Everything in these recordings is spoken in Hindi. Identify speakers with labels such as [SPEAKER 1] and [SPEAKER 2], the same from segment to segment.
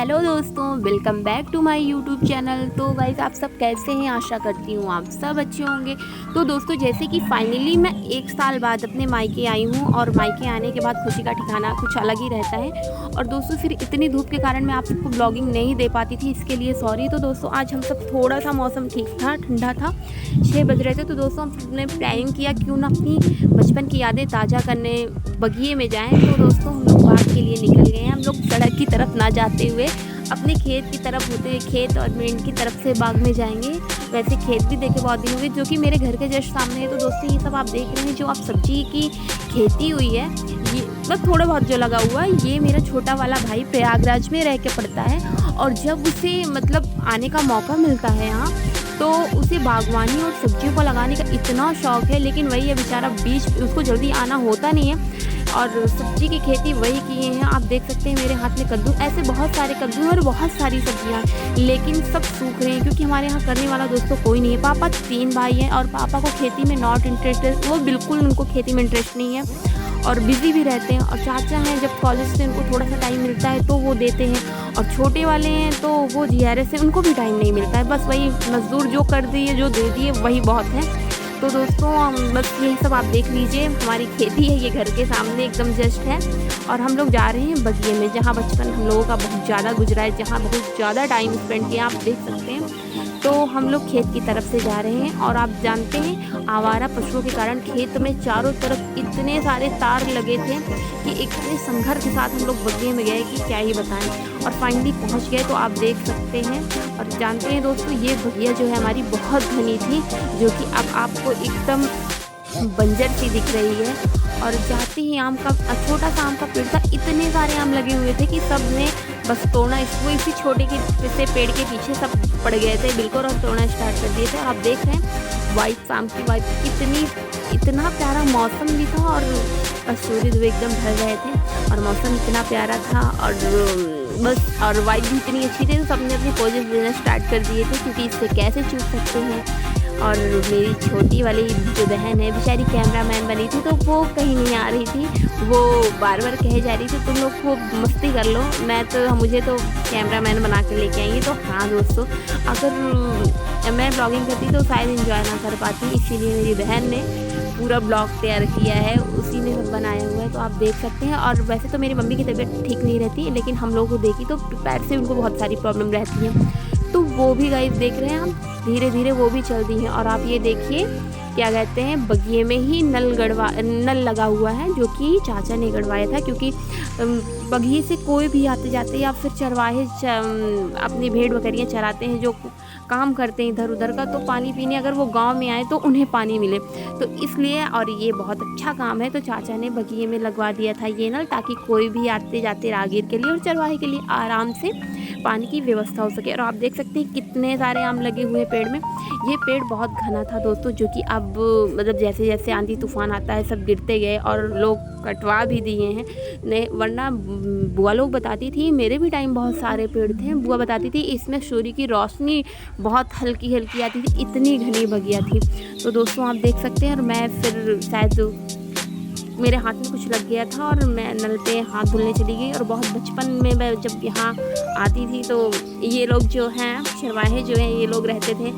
[SPEAKER 1] हेलो दोस्तों, welcome back to my YouTube channel. तो गाइस, आप सब कैसे हैं? आशा करती हूँ आप सब अच्छे होंगे। तो दोस्तों, जैसे कि फाइनली मैं 1 साल बाद अपने मायके आई हूँ और मायके आने के बाद खुशी का ठिकाना कुछ अलग ही रहता है। और दोस्तों, फिर इतनी धूप के कारण मैं आप सबको ब्लॉगिंग नहीं दे पाती थी, इसके लिए सॉरी। तो दोस्तों, आज हम सब थोड़ा सा मौसम ठीक था, ठंडा था, 6 बज रहे थे। तो दोस्तों, हम सब ने प्लानिंग किया क्यों ना अपनी बचपन की यादें ताज़ा करने बगिए में जाएं। तो दोस्तों, हम लोग बाग के लिए निकल गए हैं। हम लोग सड़क की तरफ ना जाते हुए अपने खेत की तरफ होते हुए खेत और मेन की तरफ से बाग में जाएंगे। वैसे खेत भी देखे बहुत दिन हो गए, जो कि मेरे घर के जस्ट सामने है। तो दोस्तों, ये सब आप देख रहे हैं जो आप सब्जी की खेती हुई है, ये मतलब थोड़ा बहुत जो लगा हुआ है, ये मेरा छोटा वाला भाई प्रयागराज में रह के पड़ता है। और जब उसे मतलब आने का मौका मिलता है यहाँ, तो उसे बागवानी और सब्जियों को लगाने का इतना शौक है। लेकिन वही है बेचारा, बीच उसको जल्दी आना होता नहीं है। और सब्जी की खेती वही किए हैं। आप देख सकते हैं मेरे हाथ में कद्दू, ऐसे बहुत सारे कद्दू और बहुत सारी सब्जियां, लेकिन सब सूख रहे हैं क्योंकि हमारे यहाँ करने वाला दोस्तों कोई नहीं है। पापा 3 भाई हैं और पापा को खेती में नॉट इंटरेस्ट, वो बिल्कुल उनको खेती में इंटरेस्ट नहीं है और बिज़ी भी रहते हैं। और चाचा हैं, जब कॉलेज से उनको थोड़ा सा टाइम मिलता है तो वो देते हैं। और छोटे वाले हैं तो वो जीआरएस से, उनको भी टाइम नहीं मिलता है। बस वही मजदूर जो कर दिए, जो दे दिए, वही बहुत है। तो दोस्तों, बस यही सब आप देख लीजिए, हमारी खेती है, ये घर के सामने एकदम जस्ट है। और हम लोग जा रहे हैं बगिए में, जहाँ बचपन हम लोगों का बहुत ज़्यादा गुजरा है, जहाँ बहुत ज़्यादा टाइम स्पेंड किया, आप देख सकते हैं। तो हम लोग खेत की तरफ से जा रहे हैं। और आप जानते हैं, आवारा पशुओं के कारण खेत में चारों तरफ इतने सारे तार लगे थे कि इतने संघर्ष के साथ हम लोग बगिए में गए कि क्या ही बताएं। और फाइनली पहुंच गए, तो आप देख सकते हैं। और जानते हैं दोस्तों, ये बगिया जो है हमारी बहुत घनी थी, जो कि अब आपको एकदम बंजर सी दिख रही है। और जाते ही आम का छोटा सा आम का पेड़ था, इतने सारे आम लगे हुए थे कि सब ने बस तोड़ना, इसको इसी छोटे के से पेड़ के पीछे सब पड़ गए थे बिल्कुल और तोड़ना स्टार्ट कर दिए थे। आप देख रहे हैं वाइट, शाम की वाइट, इतना प्यारा मौसम भी था और सूर्य भी एकदम ढल रहे थे और मौसम इतना प्यारा था। और बस, और वाइब भी इतनी अच्छी थी, तो सबने अपनी पोजेस देना स्टार्ट कर दिए थे क्योंकि इससे कैसे चूक सकते हैं। और मेरी छोटी वाली जो बहन है, बेचारी कैमरामैन बनी थी, तो वो कहीं नहीं आ रही थी। वो बार बार कहे जा रही थी तुम लोग खूब मस्ती कर लो, मुझे तो कैमरामैन बना के लेके आएंगे। तो हाँ दोस्तों, अगर मैं ब्लॉगिंग करती तो शायद एंजॉय ना कर पाती, इसीलिए मेरी बहन ने पूरा ब्लॉग तैयार किया है, उसी ने सब बनाया हुआ है। तो आप देख सकते हैं। और वैसे तो मेरी मम्मी की तबीयत ठीक नहीं रहती, लेकिन हम लोग को देखी तो पैर से उनको बहुत सारी प्रॉब्लम रहती है, तो वो भी गाइस देख रहे हैं हम, धीरे धीरे वो भी चल दी हैं। और आप ये देखिए, क्या कहते हैं, बगिए में ही नल लगा हुआ है, जो कि चाचा ने गड़वाया था। क्योंकि बगिए से कोई भी आते जाते या फिर चरवाहे अपनी भेड़ बकरियाँ चराते हैं, जो काम करते हैं इधर उधर का, तो पानी पीने अगर वो गांव में आए तो उन्हें पानी मिले, तो इसलिए। और ये बहुत अच्छा काम है, तो चाचा ने बगिए में लगवा दिया था ये नल, ताकि कोई भी आते जाते राहगीर के लिए और चरवाहे के लिए आराम से पानी की व्यवस्था हो सके। और आप देख सकते हैं कितने सारे आम लगे हुए पेड़ में। ये पेड़ बहुत घना था दोस्तों, जो कि अब मतलब जैसे जैसे आंधी तूफान आता है सब गिरते गए और लोग कटवा भी दिए हैं। नहीं, वरना बुआ लोग बताती थी, मेरे भी टाइम बहुत सारे पेड़ थे, बुआ बताती थी इसमें सूर्य की रोशनी बहुत हल्की हल्की आती थी, इतनी घनी बगिया थी। तो दोस्तों, आप देख सकते हैं। और मैं फिर शायद मेरे हाथ में कुछ लग गया था और मैं नल पे हाथ धुलने चली गई। और बहुत बचपन में मैं जब यहाँ आती थी, तो ये लोग जो हैं, चरवाहे जो हैं, ये लोग रहते थे,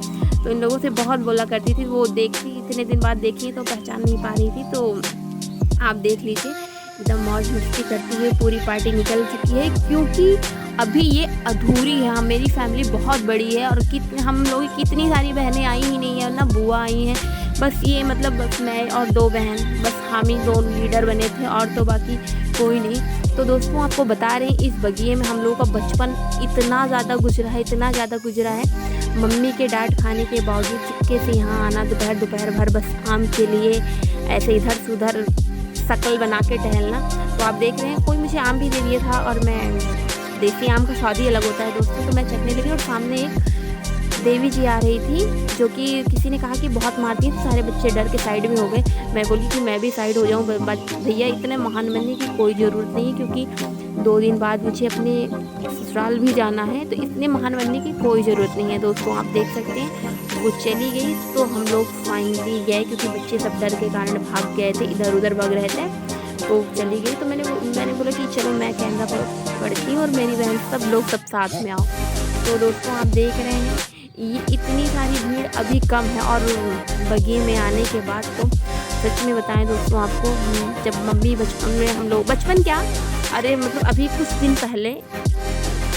[SPEAKER 1] तो इन लोगों से बहुत बोला करती थी। वो देखती, इतने दिन बाद देखी तो पहचान नहीं पा रही थी। तो आप देख लीजिए, एकदम मौज मस्ती करती हुए पूरी पार्टी निकल चुकी है, क्योंकि अभी ये अधूरी है। मेरी फैमिली बहुत बड़ी है और हम लोग कितनी सारी बहनें आई ही नहीं है, ना बुआ आई हैं, बस ये मतलब बस मैं और 2 बहन, बस हम ही 2 लीडर बने थे, और तो बाकी कोई नहीं। तो दोस्तों, आपको बता रहे हैं, इस बगिए में हम लोगों का बचपन इतना ज़्यादा गुजरा है, इतना ज़्यादा गुजरा है। मम्मी के डांट खाने के बावजूद चुपके से यहाँ आना, दोपहर भर बस आम के लिए ऐसे इधर से उधर शक्ल बना के टहलना। तो आप देख रहे हैं, कोई मुझे आम भी दे दिया था, और मैं, देसी आम का स्वाद ही अलग होता है दोस्तों, तो मैं चखने लगी। और सामने एक देवी जी आ रही थी, जो कि किसी ने कहा कि बहुत मारती है, तो सारे बच्चे डर के साइड में हो गए। मैं बोली कि मैं भी साइड हो जाऊँ, भैया इतने महान बनने की कोई ज़रूरत नहीं है, क्योंकि 2 दिन बाद मुझे अपने ससुराल भी जाना है, तो इतने महान बनने की कोई ज़रूरत नहीं है। दोस्तों, आप देख सकते हैं, वो चली गई तो हम लोग फाइनली गए, क्योंकि बच्चे सब डर के कारण भाग गए थे, इधर उधर भाग रहे थे। तो चली गई। तो मैंने बोला कि चलो मैं कैमरा पकड़ती हूँ और मेरी बहन सब लोग सब साथ में आओ। तो दोस्तों आप देख रहे हैं ये इतनी सारी भीड़ अभी कम है, और बगी में आने के बाद तो सच में बताएं दोस्तों आपको, जब मम्मी बचपन में हम लोग, बचपन क्या, अरे मतलब अभी कुछ दिन पहले,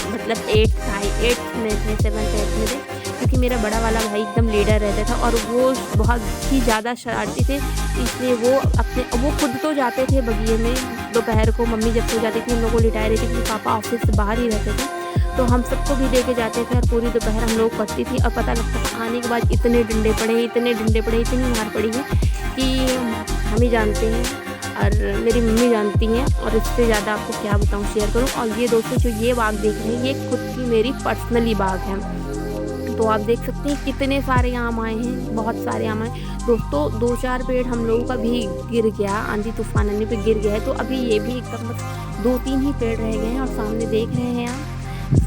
[SPEAKER 1] मतलब 8th में थे, 7th 8th में थे, क्योंकि मेरा बड़ा वाला भाई एकदम लीडर रहता था और वो बहुत ही ज़्यादा शरारती थे। इसलिए वो खुद तो जाते थे बगीचे में दोपहर को, मम्मी जब सो जाती थी हम लोग को लिटाए रहती थी, पापा ऑफिस से बाहर ही रहते थे, तो हम सबको भी लेके जाते थे और पूरी दोपहर हम लोग पढ़ती थी। और पता लगता था आने के बाद इतने डंडे पड़े, इतनी मार पड़ी है कि हम ही जानते हैं और मेरी मम्मी जानती हैं, और इससे ज़्यादा आपको क्या बताऊँ, शेयर करूँ। और ये दोस्तों जो ये बाग देख रहे हैं ये खुद की मेरी पर्सनली बाग है। तो आप देख सकते हैं कितने सारे आम आए हैं, बहुत सारे आम आए दोस्तों। 2-4 पेड़ हम लोगों का भी गिर गया, आंधी तूफान आने पे गिर गया है। तो अभी ये भी एकदम 2-3 ही पेड़ रह गए हैं। और सामने देख रहे हैं आप,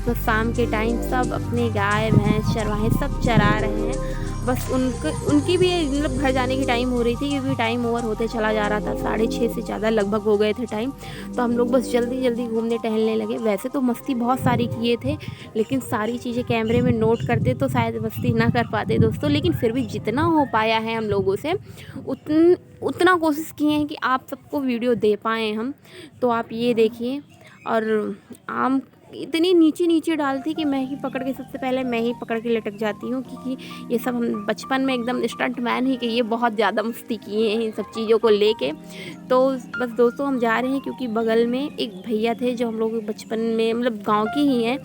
[SPEAKER 1] तो शाम के टाइम सब अपने गाय भैंस चरवाहे सब चरा रहे हैं। बस उनकी भी मतलब घर जाने की टाइम हो रही थी, क्योंकि टाइम ओवर होते चला जा रहा था, 6:30 से ज़्यादा लगभग हो गए थे टाइम। तो हम लोग बस जल्दी जल्दी घूमने टहलने लगे। वैसे तो मस्ती बहुत सारी किए थे, लेकिन सारी चीज़ें कैमरे में नोट करते तो शायद मस्ती ना कर पाते दोस्तों। लेकिन फिर भी जितना हो पाया है हम लोगों से उतना कोशिश किए हैं कि आप सबको वीडियो दे पाएँ हम। तो आप ये देखिए, और आम इतनी नीचे डाल थी कि मैं ही पकड़ के, सबसे पहले मैं ही पकड़ के लटक जाती हूँ, क्योंकि ये सब हम बचपन में एकदम स्टंट मैन ही कि ये बहुत ज़्यादा मस्ती किए हैं इन सब चीज़ों को लेके। तो बस दोस्तों हम जा रहे हैं, क्योंकि बगल में एक भैया थे जो हम लोग बचपन में मतलब गांव की ही हैं,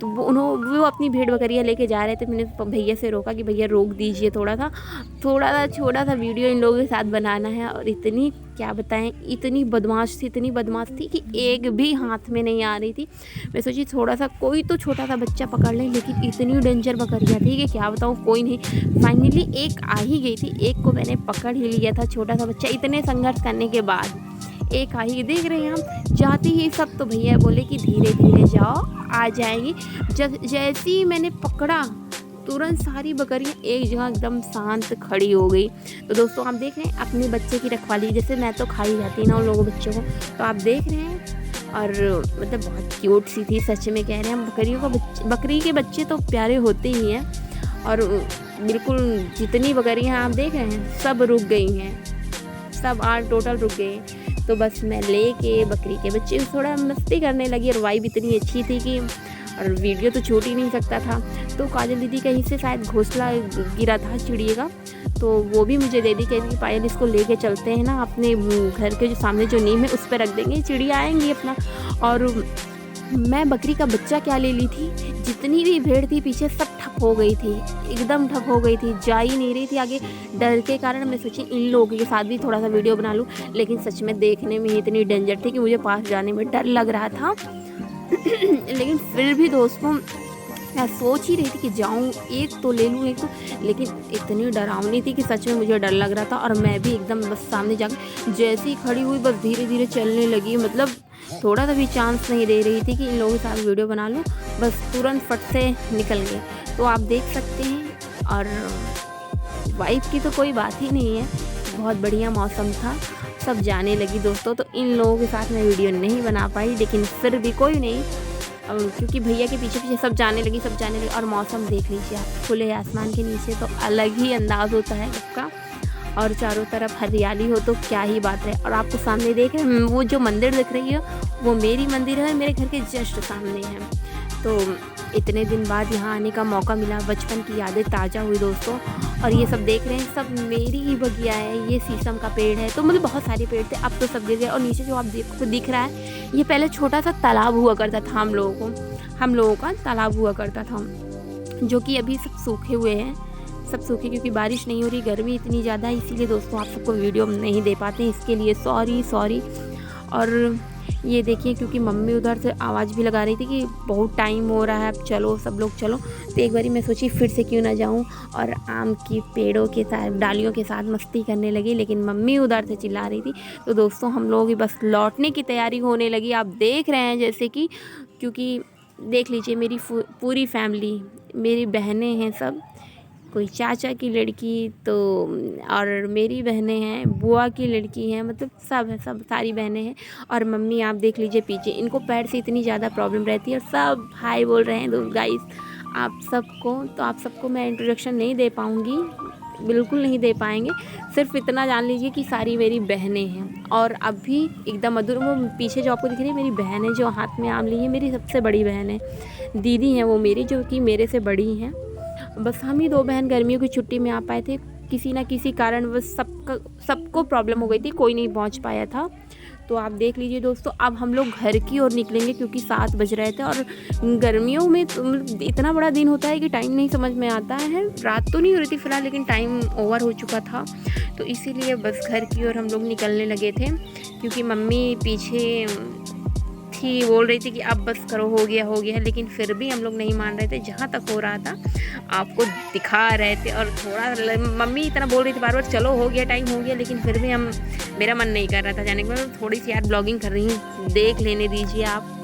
[SPEAKER 1] तो वो अपनी भेड़ बकरियाँ लेके जा रहे थे। मैंने भैया से रोका कि भैया रोक दीजिए, थोड़ा सा छोटा सा वीडियो इन लोगों के साथ बनाना है। और इतनी क्या बताएं, इतनी बदमाश थी कि एक भी हाथ में नहीं आ रही थी। मैं सोची थोड़ा सा कोई तो छोटा सा बच्चा पकड़ ले, लेकिन इतनी डेंजर बकरियाँ थी कि क्या बताऊँ, कोई नहीं। फाइनली एक आ ही गई थी, एक को मैंने पकड़ ही लिया था, छोटा सा बच्चा। इतने संघर्ष करने के बाद एक आ ही, देख रहे हैं हम जाती ही सब। तो भैया बोले कि धीरे धीरे जाओ, आ जाएगी। जैसे ही मैंने पकड़ा, तुरंत सारी बकरियाँ एक जगह एकदम शांत खड़ी हो गई। तो दोस्तों आप देख रहे हैं अपने बच्चे की रखवाली, जैसे मैं तो खाई जाती ना उन लोगों बच्चों को, तो आप देख रहे हैं। और मतलब बहुत क्यूट सी थी, सच में कह रहे हैं। बकरी के बच्चे तो प्यारे होते ही हैं। और बिल्कुल जितनी बकरियाँ आप देख रहे हैं सब रुक गई हैं, सब 8 टोटल रुक गए। तो बस मैं लेके बकरी के बच्चे थोड़ा मस्ती करने लगी, और वाइब इतनी अच्छी थी कि, और वीडियो तो छूट ही नहीं सकता था। तो काजल दीदी कहीं से शायद घोंसला गिरा था चिड़िया का, तो वो भी मुझे दे दी, कहती पायल इसको लेके चलते हैं ना, अपने घर के जो सामने जो नीम है उस पर रख देंगे, चिड़िया आएंगी अपना। और मैं बकरी का बच्चा क्या ले ली थी, जितनी भी भीड़ थी पीछे सब ठप हो गई थी, एकदम ठप हो गई थी, जा ही नहीं रही थी आगे डर के कारण। मैं सोची इन लोगों के साथ भी थोड़ा सा वीडियो बना लूँ, लेकिन सच में देखने में इतनी डेंजर थी कि मुझे पास जाने में डर लग रहा था। लेकिन फिर भी दोस्तों मैं सोच ही रही थी कि जाऊँ, एक तो ले लूँ एक तो, लेकिन इतनी डरावनी थी कि सच में मुझे डर लग रहा था। और मैं भी एकदम बस सामने जाकर जैसे ही खड़ी हुई बस धीरे धीरे चलने लगी, मतलब थोड़ा सा भी चांस नहीं दे रही थी कि इन लोगों के साथ वीडियो बना लूँ, बस तुरंत फट से निकल गए। तो आप देख सकते हैं, और वाइब की तो कोई बात ही नहीं है, बहुत बढ़िया मौसम था, सब जाने लगी दोस्तों। तो इन लोगों के साथ मैं वीडियो नहीं बना पाई, लेकिन फिर भी कोई नहीं, क्योंकि भैया के पीछे पीछे सब जाने लगी। और मौसम देख लीजिए आप, खुले आसमान के नीचे तो अलग ही अंदाज़ होता है सबका, और चारों तरफ हरियाली हो तो क्या ही बात है। और आपको सामने देख रहे हैं वो जो मंदिर दिख रही है, वो मेरी मंदिर है, मेरे घर के जस्ट सामने है। तो इतने दिन बाद यहाँ आने का मौका मिला, बचपन की यादें ताज़ा हुई दोस्तों। और ये सब देख रहे हैं सब मेरी ही बगिया है, ये शीशम का पेड़ है, तो मतलब बहुत सारे पेड़ थे, अब तो सब गिर गए। और नीचे जो आप दिख रहा है, ये पहले छोटा सा तालाब हुआ करता था, हम लोगों का तालाब हुआ करता था, जो कि अभी सब सूखे हुए हैं, सब सूखे, क्योंकि बारिश नहीं हो रही, गर्मी इतनी ज़्यादा है, इसीलिए दोस्तों आप सबको वीडियो नहीं दे पाते हैं, इसके लिए सॉरी। और ये देखिए, क्योंकि मम्मी उधर से आवाज़ भी लगा रही थी कि बहुत टाइम हो रहा है, अब चलो सब लोग चलो। तो एक बारी मैं सोची फिर से क्यों ना जाऊं, और आम की पेड़ों के साथ डालियों के साथ मस्ती करने लगी, लेकिन मम्मी उधर से चिल्ला रही थी। तो दोस्तों हम लोग बस लौटने की तैयारी होने लगी, आप देख रहे हैं जैसे कि, क्योंकि देख लीजिए मेरी पूरी फैमिली, मेरी बहनें हैं सब, कोई चाचा की लड़की, तो और मेरी बहनें हैं, बुआ की लड़की हैं, मतलब सब है, सब सारी बहनें हैं। और मम्मी आप देख लीजिए पीछे, इनको पैर से इतनी ज़्यादा प्रॉब्लम रहती है और सब हाय बोल रहे हैं। तो गाइस आप सबको मैं इंट्रोडक्शन नहीं दे पाऊँगी, बिल्कुल नहीं दे पाएंगे। सिर्फ इतना जान लीजिए कि सारी मेरी बहनें हैं। और अभी एकदम मधुर, वो पीछे जो आपको दिख रही है मेरी बहन है, जो हाथ में आम ली है, मेरी सबसे बड़ी बहन है। दीदी हैं वो मेरी, जो कि मेरे से बड़ी हैं। बस हम ही 2 बहन गर्मियों की छुट्टी में आ पाए थे। किसी ना किसी कारण बस सबको प्रॉब्लम हो गई थी, कोई नहीं पहुंच पाया था। तो आप देख लीजिए दोस्तों, अब हम लोग घर की ओर निकलेंगे क्योंकि 7 बज रहे थे। और गर्मियों में तो इतना बड़ा दिन होता है कि टाइम नहीं समझ में आता है। रात तो नहीं हो रही थी फ़िलहाल, लेकिन टाइम ओवर हो चुका था, तो इसीलिए बस घर की ओर हम लोग निकलने लगे थे। क्योंकि मम्मी पीछे थी, बोल रही थी कि अब बस करो, हो गया, लेकिन फिर भी हम लोग नहीं मान रहे थे। जहाँ तक हो रहा था आपको दिखा रहे थे। और थोड़ा मम्मी इतना बोल रही थी बार बार, चलो हो गया, टाइम हो गया, लेकिन फिर भी मेरा मन नहीं कर रहा था जाने का। थोड़ी सी यार ब्लॉगिंग कर रही हूँ, देख लेने दीजिए आप।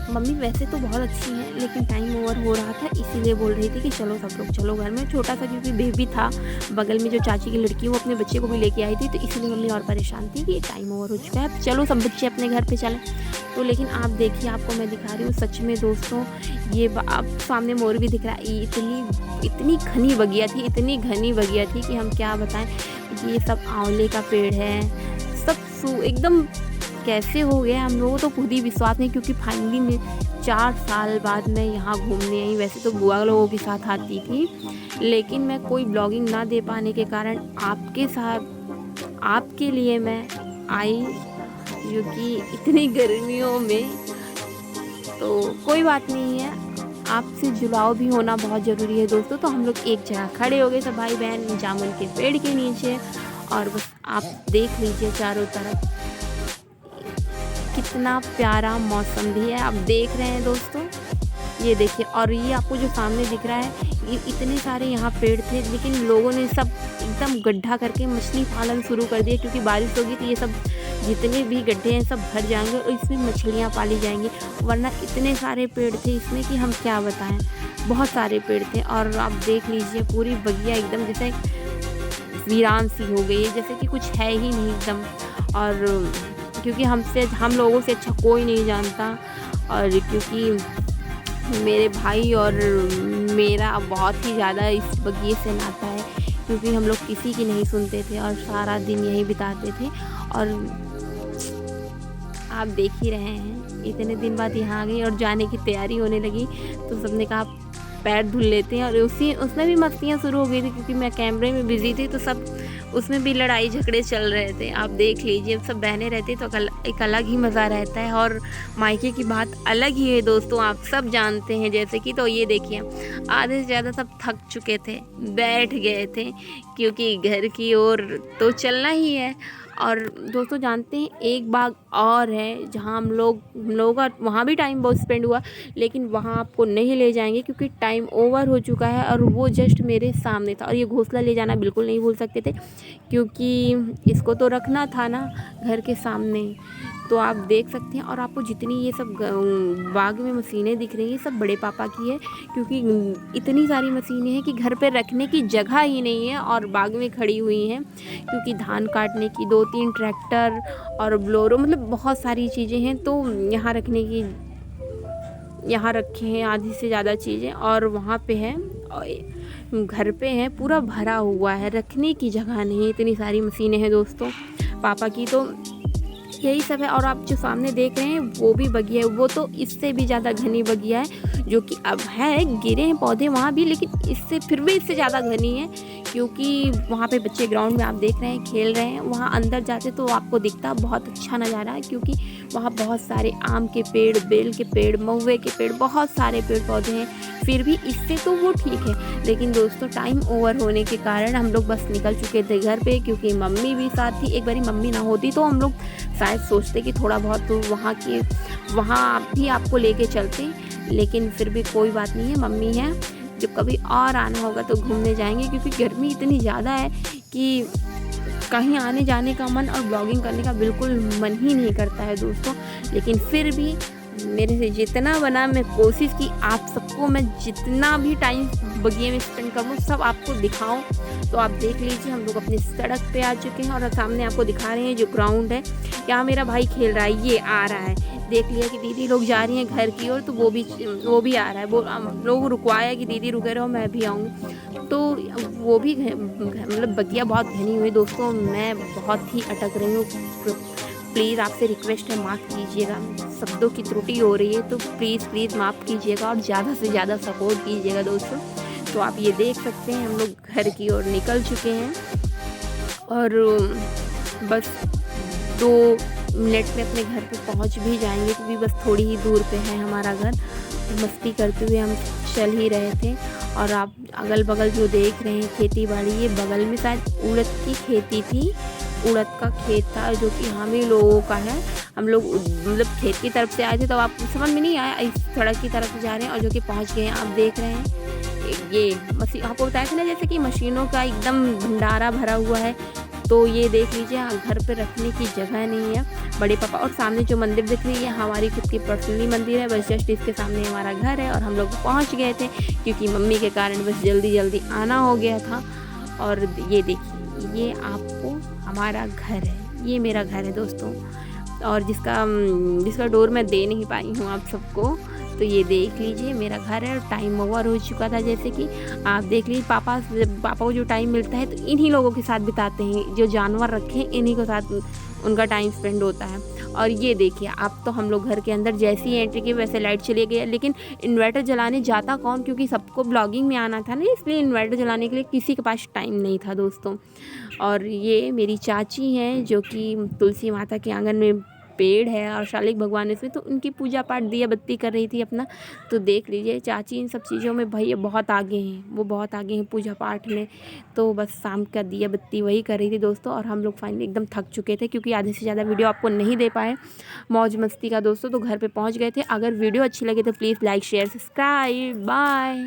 [SPEAKER 1] मम्मी वैसे तो बहुत अच्छी हैं, लेकिन टाइम ओवर हो रहा था, इसीलिए बोल रही थी कि चलो सब लोग चलो घर में। छोटा सा क्योंकि बेबी था बगल में, जो चाची की लड़की, वो अपने बच्चे को भी लेके आई थी, तो इसीलिए मम्मी और परेशान थी कि टाइम ओवर हो चुका है, चलो सब बच्चे अपने घर पे चलें। तो लेकिन आप देखिए, आपको मैं दिखा रही हूँ सच में दोस्तों, ये आप सामने मोर भी दिख रहा है। इतनी घनी बगिया थी, इतनी घनी बगिया थी कि हम क्या बताएं। ये सब आंवले का पेड़ है, सब एकदम कैसे हो गया हम लोगों तो खुद ही विश्वास नहीं। क्योंकि फाइनली में 4 साल बाद मैं यहाँ घूमने आई। वैसे तो बुआ लोगों के साथ आती थी, लेकिन मैं कोई ब्लॉगिंग ना दे पाने के कारण आपके साथ, आपके लिए मैं आई, क्योंकि इतनी गर्मियों में। तो कोई बात नहीं है, आपसे जुड़ाव भी होना बहुत ज़रूरी है दोस्तों। तो हम लोग एक जगह खड़े हो गए सब भाई बहन जामुन के पेड़ के नीचे, और बस आप देख लीजिए चारों तरफ कितना प्यारा मौसम भी है। आप देख रहे हैं दोस्तों, ये देखिए। और ये आपको जो सामने दिख रहा है, ये इतने सारे यहाँ पेड़ थे, लेकिन लोगों ने सब एकदम गड्ढा करके मछली पालन शुरू कर दिया। क्योंकि बारिश होगी तो ये सब जितने भी गड्ढे हैं सब भर जाएंगे और इसमें मछलियाँ पाली जाएंगी। वरना इतने सारे पेड़ थे इसमें कि हम क्या बताएं, बहुत सारे पेड़ थे। और आप देख लीजिए पूरी बगिया एकदम जैसे वीरान सी हो गई है, जैसे कि कुछ है ही नहीं एकदम। और क्योंकि हम लोगों से अच्छा कोई नहीं जानता, और क्योंकि मेरे भाई और मेरा बहुत ही ज़्यादा इस बगीचे से नाता है। क्योंकि हम लोग किसी की नहीं सुनते थे और सारा दिन यहीं बिताते थे। और आप देख ही रहे हैं, इतने दिन बाद यहाँ आ गई और जाने की तैयारी होने लगी, तो सबने कहा पैर धुल लेते हैं। और उसमें भी मस्तियाँ शुरू हो गई थी, क्योंकि मैं कैमरे में बिजी थी, तो सब उसमें भी लड़ाई झगड़े चल रहे थे। आप देख लीजिए, सब बहनें रहती तो एक अलग ही मज़ा रहता है। और मायके की बात अलग ही है दोस्तों, आप सब जानते हैं जैसे कि। तो ये देखिए, आधे से ज़्यादा सब थक चुके थे, बैठ गए थे, क्योंकि घर की ओर तो चलना ही है। और दोस्तों जानते हैं, एक बाग और है जहाँ हम लोगों का वहाँ भी टाइम बहुत स्पेंड हुआ, लेकिन वहाँ आपको नहीं ले जाएंगे क्योंकि टाइम ओवर हो चुका है। और वो जस्ट मेरे सामने था। और ये घोंसला ले जाना बिल्कुल नहीं भूल सकते थे, क्योंकि इसको तो रखना था ना घर के सामने। तो आप देख सकते हैं। और आपको जितनी ये सब बाग में मशीनें दिख रही हैं, सब बड़े पापा की है, क्योंकि इतनी सारी मशीनें हैं कि घर पे रखने की जगह ही नहीं है और बाग में खड़ी हुई हैं। क्योंकि धान काटने की 2-3 ट्रैक्टर और ब्लोरो, मतलब बहुत सारी चीज़ें हैं, तो यहाँ रखने की, यहाँ रखे हैं आधी से ज़्यादा चीज़ें। और वहाँ पे है, घर पे है, पूरा भरा हुआ है, रखने की जगह नहीं है, इतनी सारी मशीनें हैं दोस्तों पापा की। तो यही सब है। और आप जो सामने देख रहे हैं वो भी बगिया है, वो तो इससे भी ज़्यादा घनी बगिया है, जो कि अब है, गिरे हैं पौधे वहाँ भी, लेकिन इससे फिर भी इससे ज़्यादा घनी है। क्योंकि वहाँ पे बच्चे ग्राउंड में आप देख रहे हैं खेल रहे हैं, वहाँ अंदर जाते तो आपको दिखता बहुत अच्छा नज़ारा है। क्योंकि वहाँ बहुत सारे आम के पेड़, बेल के पेड़, महुए के पेड़, बहुत सारे पेड़ पौधे हैं। फिर भी इससे तो वो ठीक है, लेकिन दोस्तों टाइम ओवर होने के कारण हम लोग बस निकल चुके थे घर पे। क्योंकि मम्मी भी साथ थी, एक बारी मम्मी ना होती तो हम लोग शायद सोचते कि थोड़ा बहुत तो वहाँ भी आपको लेके चलते, लेकिन फिर भी कोई बात नहीं है, मम्मी है, जब कभी और आना होगा तो घूमने जाएंगे। क्योंकि गर्मी इतनी ज़्यादा है कि कहीं आने जाने का मन और ब्लॉगिंग करने का बिल्कुल मन ही नहीं करता है दोस्तों। लेकिन फिर भी मेरे से जितना बना मैं कोशिश की आप सबको मैं जितना भी टाइम बगिए में स्पेंड करूँ सब आपको दिखाऊं। तो आप देख लीजिए हम लोग अपनी सड़क पे आ चुके हैं और सामने आपको दिखा रहे हैं जो ग्राउंड है, यहाँ मेरा भाई खेल रहा है, ये आ रहा है। देख लिया कि दीदी लोग जा रही हैं घर की ओर, तो वो भी आ रहा है। वो लोग रुकवाया कि दीदी रुके रहो मैं भी आऊँगी। तो वो भी मतलब बगिया बहुत घनी हुई दोस्तों, मैं बहुत ही अटक रही हूँ। प्लीज़ आपसे रिक्वेस्ट है, माफ़ कीजिएगा, शब्दों की त्रुटि हो रही है तो प्लीज़ माफ़ कीजिएगा और ज़्यादा से ज़्यादा सपोर्ट कीजिएगा दोस्तों। तो आप ये देख सकते हैं हम लोग घर की ओर निकल चुके हैं और बस 2 मिनट में अपने घर पे पहुंच भी जाएंगे, क्योंकि बस थोड़ी ही दूर पे है हमारा घर। मस्ती करते हुए हम चल ही रहे थे और आप अगल बगल जो देख रहे हैं खेती बाड़ी, ये बगल में शायद उड़द की खेती थी, उड़द का खेत था जो कि हम ही लोगों का है। हम लोग मतलब खेत की तरफ से आए थे तो आप समझ में नहीं आया, इस सड़क की तरफ से जा रहे हैं और जो कि पहुंच गए हैं। आप देख रहे हैं ये मशीन, आपको बताया था ना जैसे कि मशीनों का एकदम भंडारा भरा हुआ है। तो ये देख लीजिए घर पे रखने की जगह नहीं है बड़े पापा। और सामने जो मंदिर दिख रही है हमारी खुद की पर्सनली मंदिर है, बस जस्ट इसके सामने हमारा घर है। और हम लोग पहुंच गए थे क्योंकि मम्मी के कारण बस जल्दी आना हो गया था। और ये देखिए ये आपको हमारा घर है, ये मेरा घर है दोस्तों, और जिसका डोर मैं दे नहीं पाई हूँ आप सबको। तो ये देख लीजिए मेरा घर है। टाइम ओवर हो चुका था, जैसे कि आप देख लीजिए पापा को जो टाइम मिलता है तो इन्हीं लोगों के साथ बिताते हैं, जो जानवर रखे हैं इन्हीं के साथ उनका टाइम स्पेंड होता है। और ये देखिए अब तो हम लोग घर के अंदर जैसी ही एंट्री की वैसे लाइट चली गई, लेकिन इन्वर्टर जलाने जाता कौन, क्योंकि सबको ब्लॉगिंग में आना था ना, इसलिए इन्वर्टर जलाने के लिए किसी के पास टाइम नहीं था दोस्तों। और ये मेरी चाची हैं जो कि तुलसी माता के आंगन में पेड़ है और शालिक भगवान इसमें, तो उनकी पूजा पाठ दिया बत्ती कर रही थी अपना। तो देख लीजिए चाची इन सब चीज़ों में भैया बहुत आगे हैं, वो बहुत आगे हैं पूजा पाठ में। तो बस शाम का दिया बत्ती वही कर रही थी दोस्तों। और हम लोग फाइनली एकदम थक चुके थे क्योंकि आधे से ज़्यादा वीडियो आपको नहीं दे पाए मौज मस्ती का दोस्तों। तो घर पर पहुँच गए थे। अगर वीडियो अच्छी लगे तो please like share subscribe, bye.